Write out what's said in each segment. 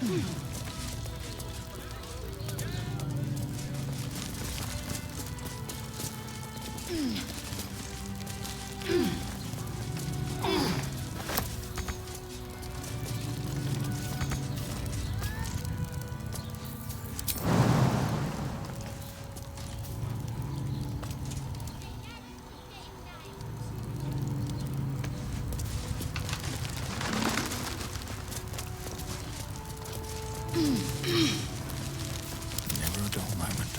Never a dull moment.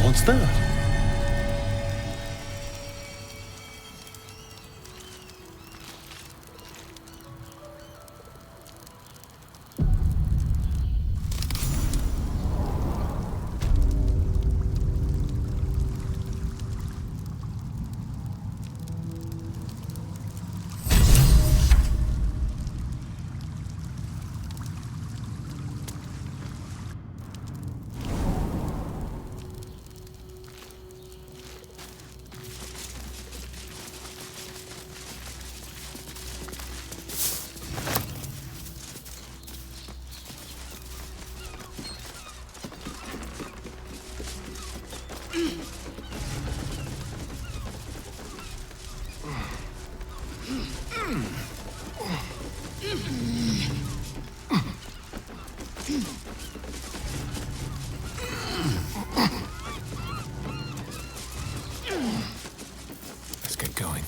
What's that? Let's get going.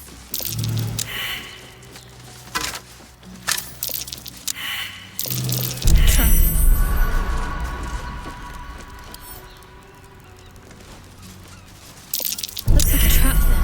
Looks like a trap there.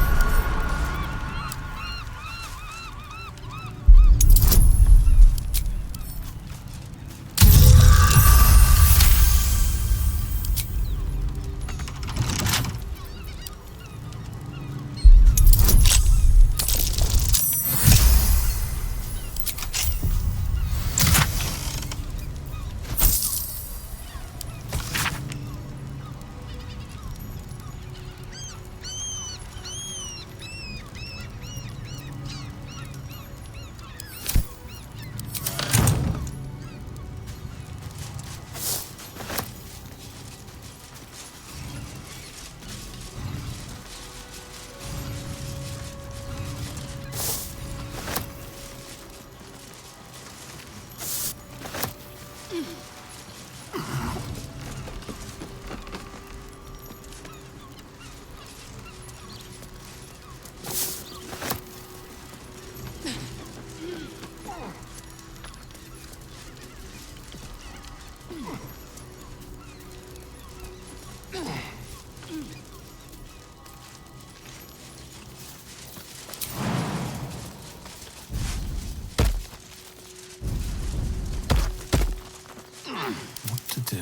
What to do?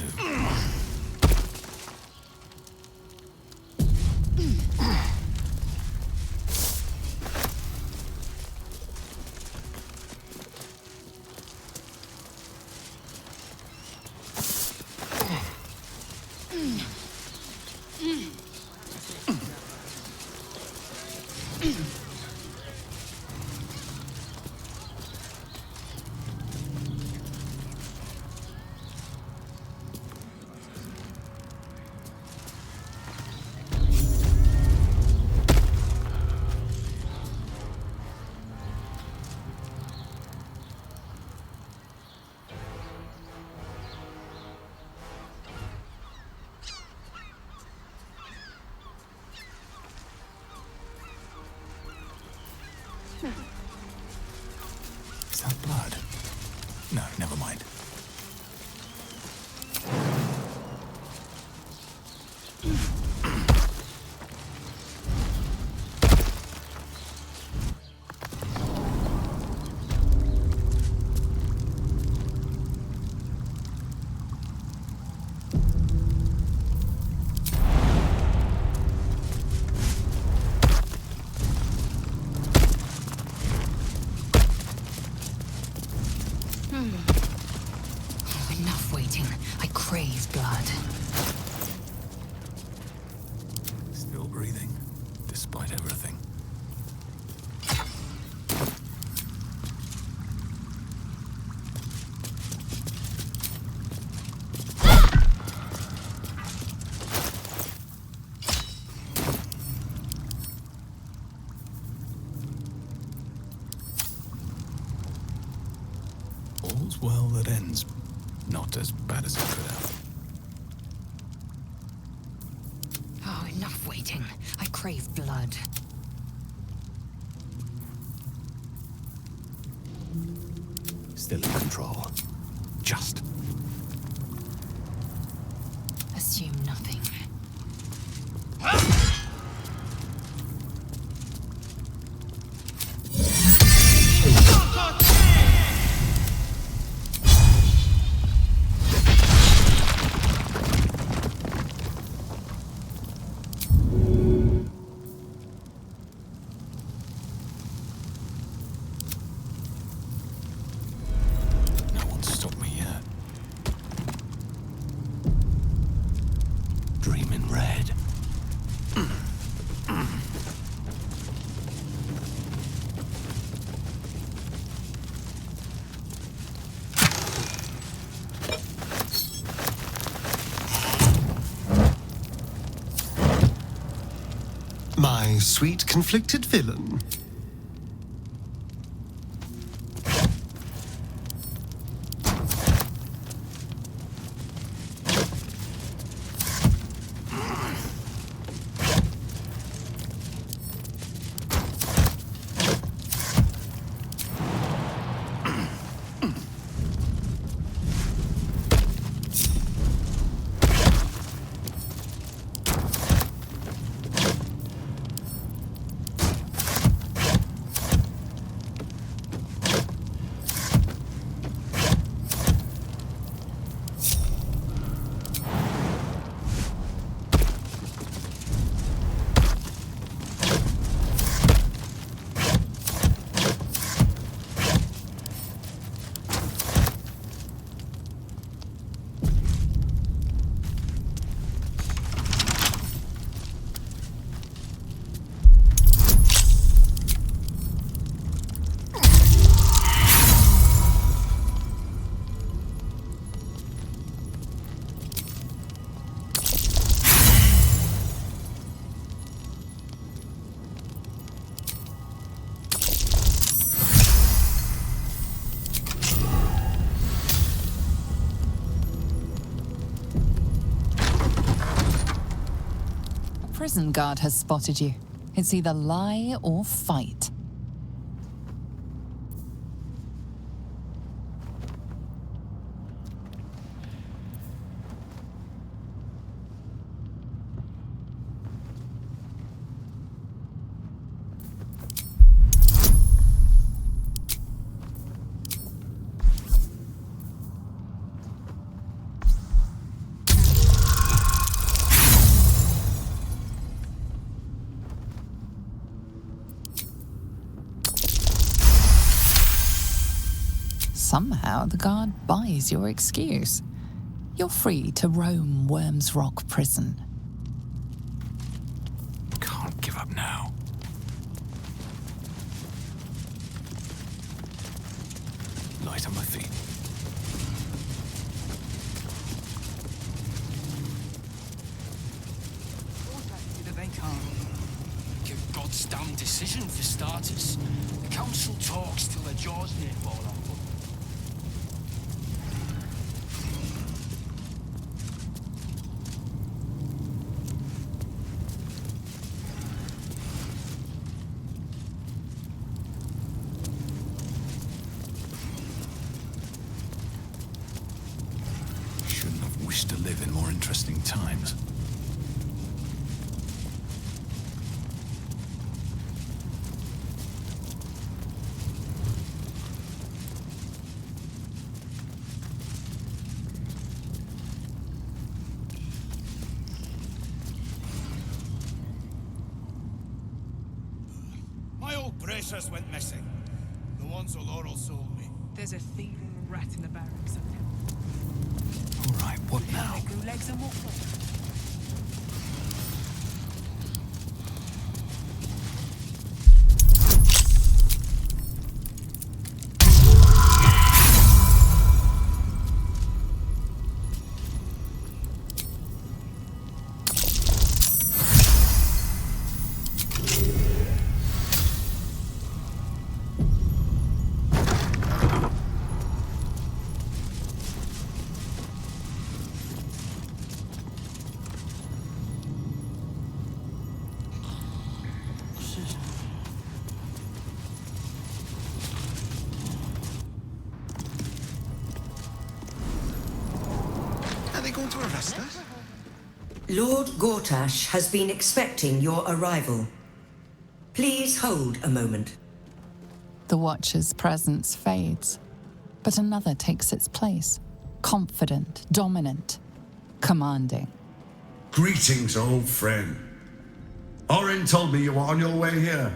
blood. No, never mind. Enough waiting. I crave blood. Still breathing, despite everything. All's well that ends. Not as bad as it could have. Oh, enough waiting. I crave blood. Still in control. Just. Assume nothing. No one's stopped me yet. Dreaming red. My sweet conflicted villain. Prison guard has spotted you. It's either lie or fight. Somehow the guard buys your excuse. You're free to roam Worm's Rock Prison. Can't give up now. Light on my feet. They can't. Make a goddamn decision for starters. The council talks till their jaws near fall off. wish to live in more interesting times. My old bracers went missing. The ones Laurel sold me. There's a thieving rat in the barracks up there. All right, what now? They grew legs and walked forward. Are they going to arrest us? Lord Gortash has been expecting your arrival. Please hold a moment. The Watcher's presence fades, but another takes its place. Confident, dominant, commanding. Greetings, old friend. Orin told me you were on your way here,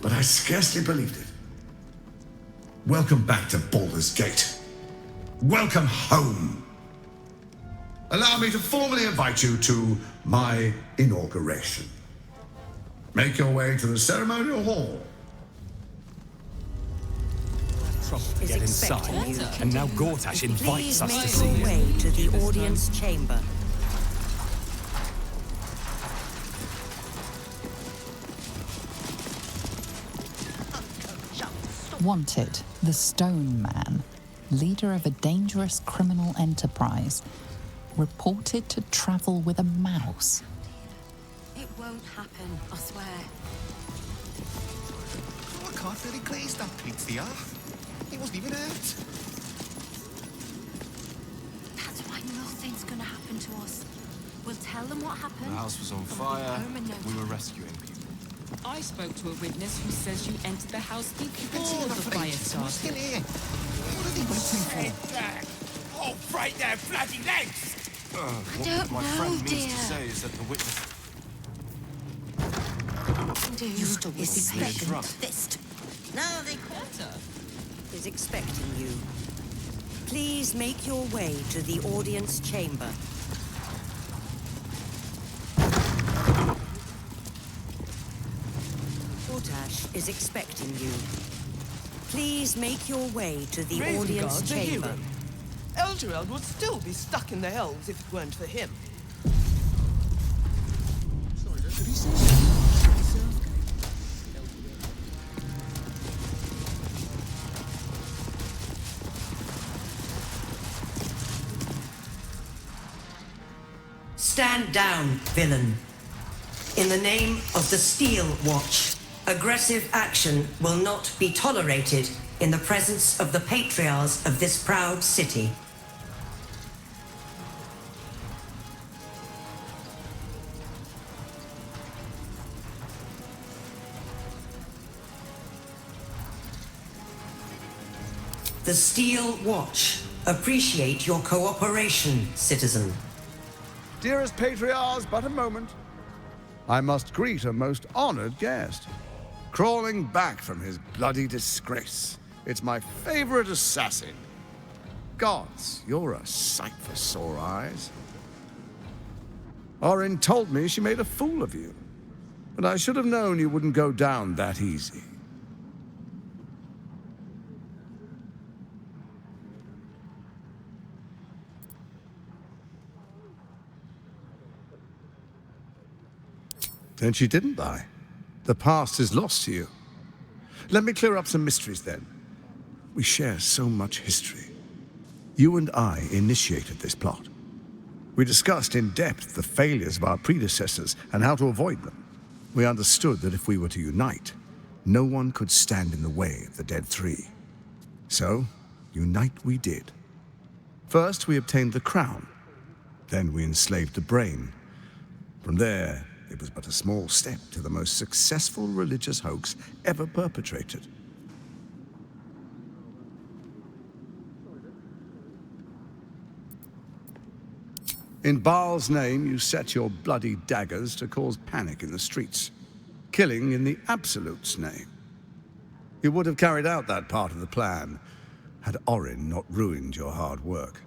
but I scarcely believed it. Welcome back to Baldur's Gate. Welcome home. Allow me to formally invite you to my inauguration. Make your way to the ceremonial hall. Trouble to Is get expecting inside. you. And now Gortash invites Please us to make see your him. way to the audience chamber. Wanted, the Stone Man, leader of a dangerous criminal enterprise, reported to travel with a mouse. It won't happen, I swear. Oh, I can't really glaze that pig's the He wasn't even hurt. That's why nothing's gonna happen to us. We'll tell them what happened. The house was on and we'll be fire. home in no We were time. rescuing people. I spoke to a witness who says you entered the house Been before seeing the that for fire ages. What's started. in here? What are they waiting for? Back! Oh, break their bloody legs! What don't my know, friend means dear. to say is that the witness... Do Is expecting drunk. fist. Now the is expecting you. Please make your way to the audience chamber. Gortash is expecting you. Please make your way to the audience chamber. Elgereld would still be stuck in the hells if it weren't for him. Stand down, villain. In the name of the Steel Watch, aggressive action will not be tolerated in the presence of the patriarchs of this proud city. The Steel Watch appreciate your cooperation, citizen. Dearest patriarchs, but a moment. I must greet a most honored guest. Crawling back from his bloody disgrace. It's my favorite assassin. Gods, you're a sight for sore eyes. Orin told me she made a fool of you. But I should have known you wouldn't go down that easy. Then she didn't lie. The past is lost to you. Let me clear up some mysteries then. We share so much history. You and I initiated this plot. We discussed in depth the failures of our predecessors and how to avoid them. We understood that if we were to unite, no one could stand in the way of the Dead Three. So, unite we did. First, we obtained the crown. Then we enslaved the brain. From there, it was but a small step to the most successful religious hoax ever perpetrated. In Baal's name, you set your bloody daggers to cause panic in the streets, killing in the Absolute's name. You would have carried out that part of the plan had Orin not ruined your hard work.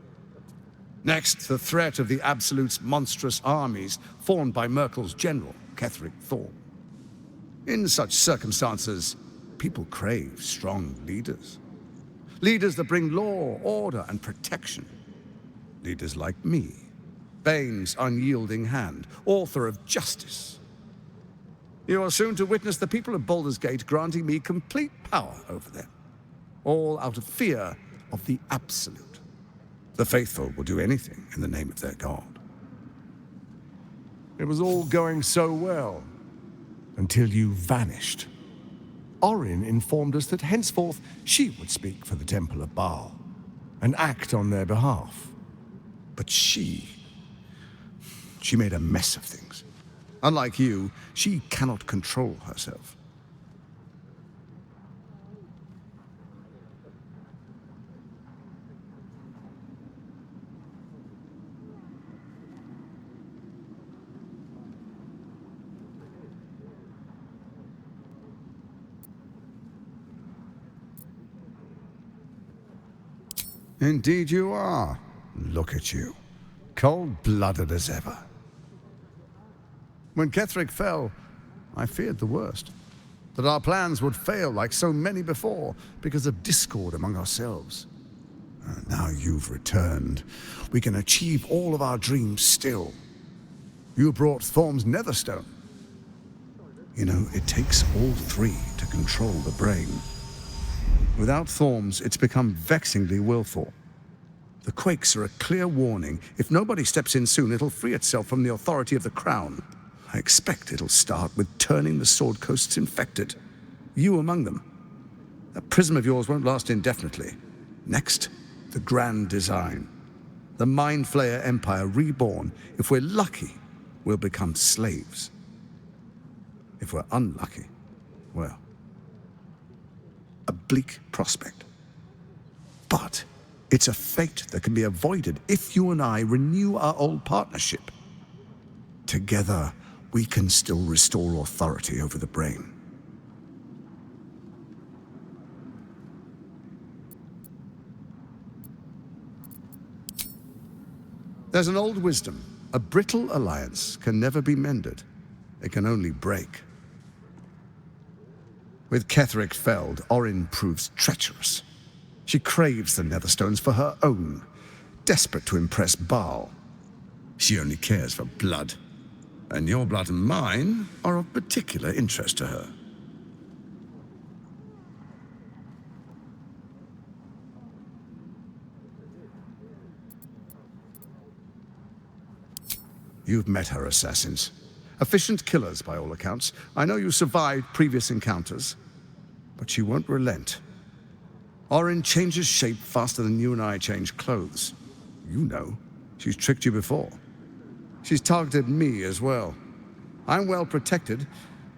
Next, the threat of the Absolute's monstrous armies formed by Merkel's general, Ketheric Thorm. In such circumstances, people crave strong leaders. Leaders that bring law, order, and protection. Leaders like me, Bane's unyielding hand, author of justice. You are soon to witness the people of Baldur's Gate granting me complete power over them, all out of fear of the Absolute. The faithful will do anything in the name of their god. It was all going so well, until you vanished. Orin informed us that henceforth she would speak for the Temple of Baal, and act on their behalf. But she made a mess of things. Unlike you, she cannot control herself. Indeed you are. Look at you. Cold-blooded as ever. When Ketheric fell, I feared the worst. That our plans would fail like so many before because of discord among ourselves. Now you've returned. We can achieve all of our dreams still. You brought Thorm's Netherstone. You know, it takes all three to control the brain. Without Thorm's, it's become vexingly willful. The quakes are a clear warning. If nobody steps in soon, it'll free itself from the authority of the Crown. I expect it'll start with turning the Sword Coasts infected. You among them. That prism of yours won't last indefinitely. Next, the grand design. The Mind Flayer Empire reborn. If we're lucky, we'll become slaves. If we're unlucky, well, a bleak prospect. But it's a fate that can be avoided if you and I renew our old partnership. Together, we can still restore authority over the brain. There's an old wisdom. A brittle alliance can never be mended. It can only break. With Ketheric felled, Orin proves treacherous. She craves the Netherstones for her own, desperate to impress Baal. She only cares for blood, and your blood and mine are of particular interest to her. You've met her assassins. Efficient killers, by all accounts. I know you survived previous encounters, but she won't relent. Orin changes shape faster than you and I change clothes. You know, she's tricked you before. She's targeted me as well. I'm well protected,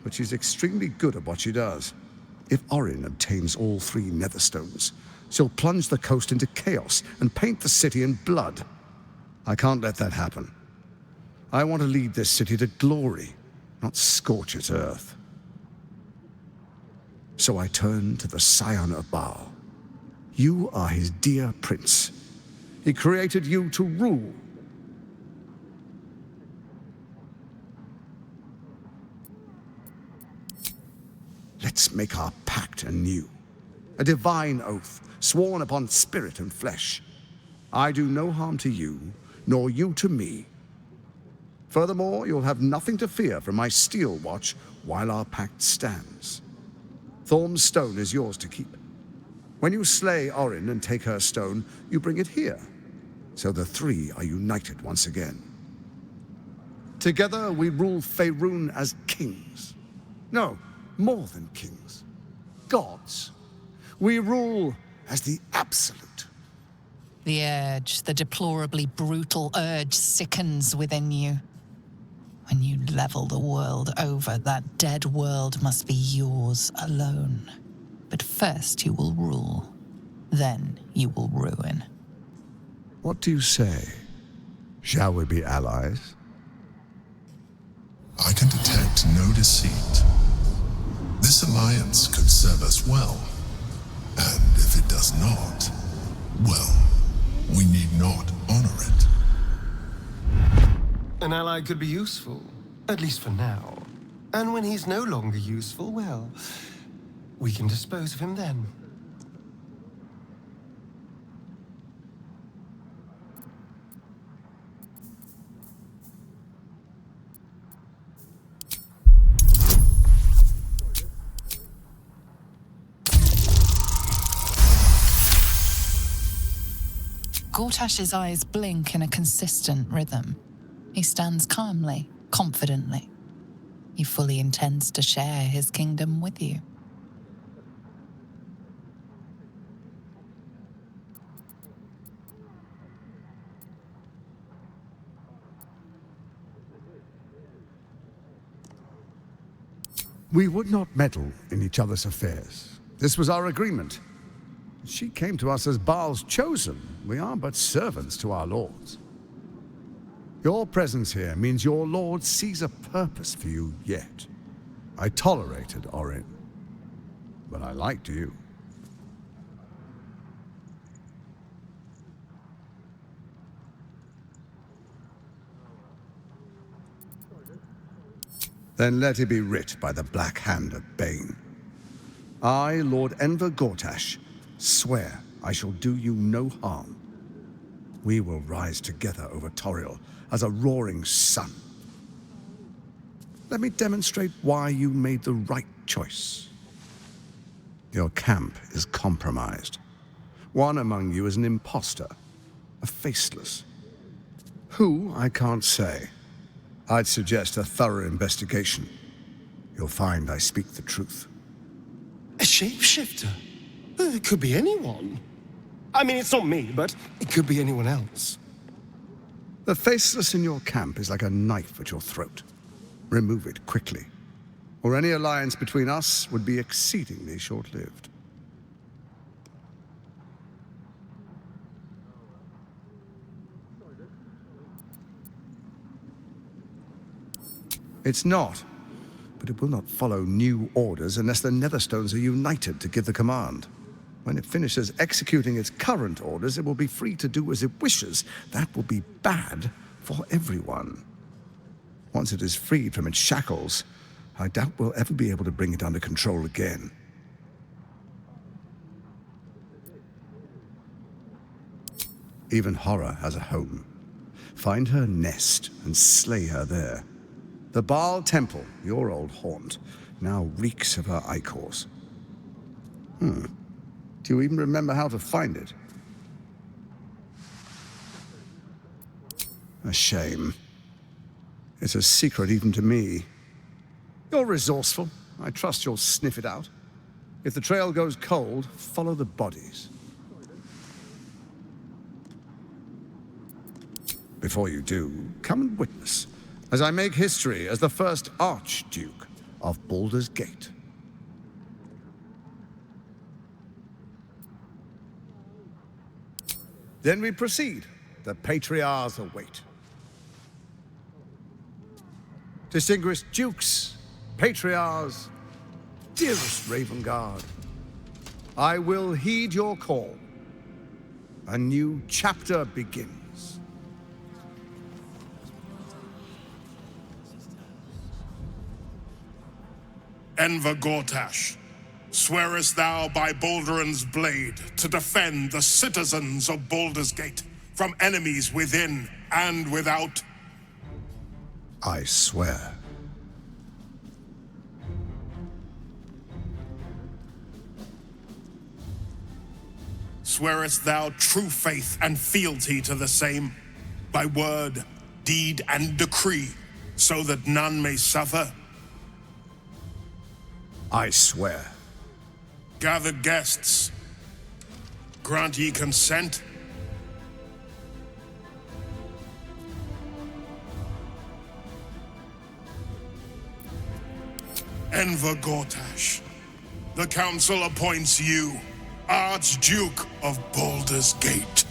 but she's extremely good at what she does. If Orin obtains all three Netherstones, she'll plunge the coast into chaos and paint the city in blood. I can't let that happen. I want to lead this city to glory, not scorch its earth. So I turn to the Scion of Baal. You are his dear prince. He created you to rule. Let's make our pact anew. A divine oath, sworn upon spirit and flesh. I do no harm to you, nor you to me. Furthermore, you'll have nothing to fear from my steel watch while our pact stands. Thorm's stone is yours to keep. When you slay Orin and take her stone, you bring it here, so the three are united once again. Together we rule Faerun as kings. No, more than kings. Gods. We rule as the Absolute. The urge, the deplorably brutal urge, sickens within you. When you level the world over, that dead world must be yours alone. But first you will rule. Then you will ruin. What do you say? Shall we be allies? I can detect no deceit. This alliance could serve us well. And if it does not, well, we need not honor it. An ally could be useful, at least for now. And when he's no longer useful, well, we can dispose of him then. Gortash's eyes blink in a consistent rhythm. He stands calmly, confidently. He fully intends to share his kingdom with you. We would not meddle in each other's affairs. This was our agreement. She came to us as Baal's chosen. We are but servants to our lords. Your presence here means your lord sees a purpose for you yet. I tolerated Orin, but I liked you. Then let it be writ by the black hand of Bane. I, Lord Enver Gortash, swear I shall do you no harm. We will rise together over Toriel as a roaring sun. Let me demonstrate why you made the right choice. Your camp is compromised. One among you is an imposter, a faceless. Who, I can't say. I'd suggest a thorough investigation. You'll find I speak the truth. A shapeshifter? It could be anyone. I mean, it's not me, but it could be anyone else. The faceless in your camp is like a knife at your throat. Remove it quickly, or any alliance between us would be exceedingly short-lived. It's not, but it will not follow new orders unless the Netherstones are united to give the command. When it finishes executing its current orders, it will be free to do as it wishes. That will be bad for everyone. Once it is freed from its shackles, I doubt we'll ever be able to bring it under control again. Even horror has a home. Find her nest and slay her there. The Baal Temple, your old haunt, now reeks of her ichors. Do you even remember how to find it? A shame. It's a secret even to me. You're resourceful. I trust you'll sniff it out. If the trail goes cold, follow the bodies. Before you do, come and witness as I make history as the first Archduke of Baldur's Gate. Then we proceed. The Patriarchs await. Distinguished Dukes, Patriarchs, dearest Ravengard, I will heed your call. A new chapter begins. Enver Gortash, swearest thou by Balduran's blade to defend the citizens of Baldur's Gate from enemies within and without? I swear. Swearest thou true faith and fealty to the same, by word, deed, and decree, so that none may suffer? I swear. Gathered guests, grant ye consent? Enver Gortash, the Council appoints you Archduke of Baldur's Gate.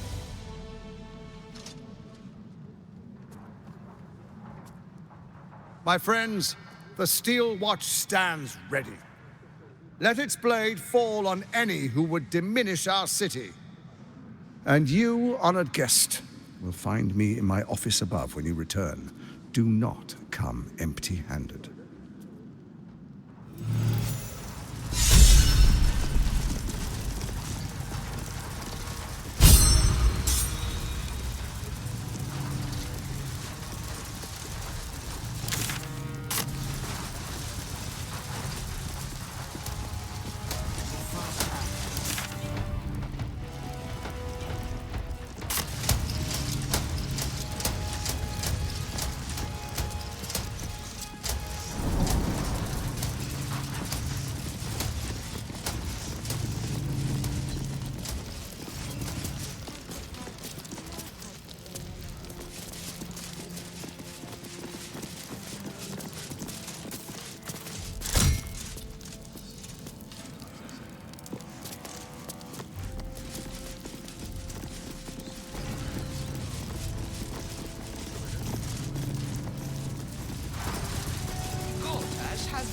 My friends, the Steel Watch stands ready. Let its blade fall on any who would diminish our city. And you, honored guest, will find me in my office above when you return. Do not come empty-handed.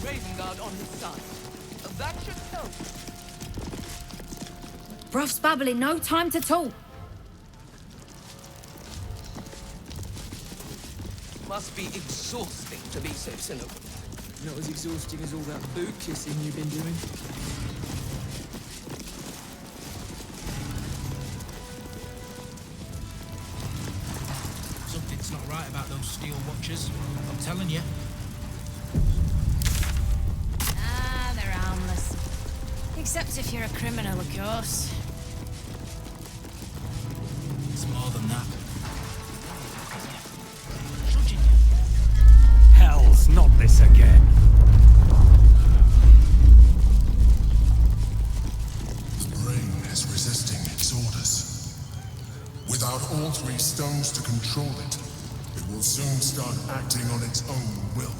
Ravengard on his side. That should help. Bruff's babbling, no time to talk. Must be exhausting to be so cynical. Not as exhausting as all that boot kissing you've been doing. Something's not right about those steel watchers. I'm telling you. They're harmless. Except if you're a criminal, of course. It's more than that. Hell's not this again. The brain is resisting its orders. Without all three stones to control it, it will soon start acting on its own will.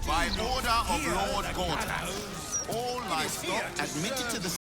By order of Lord Gortash, all livestock admitted to the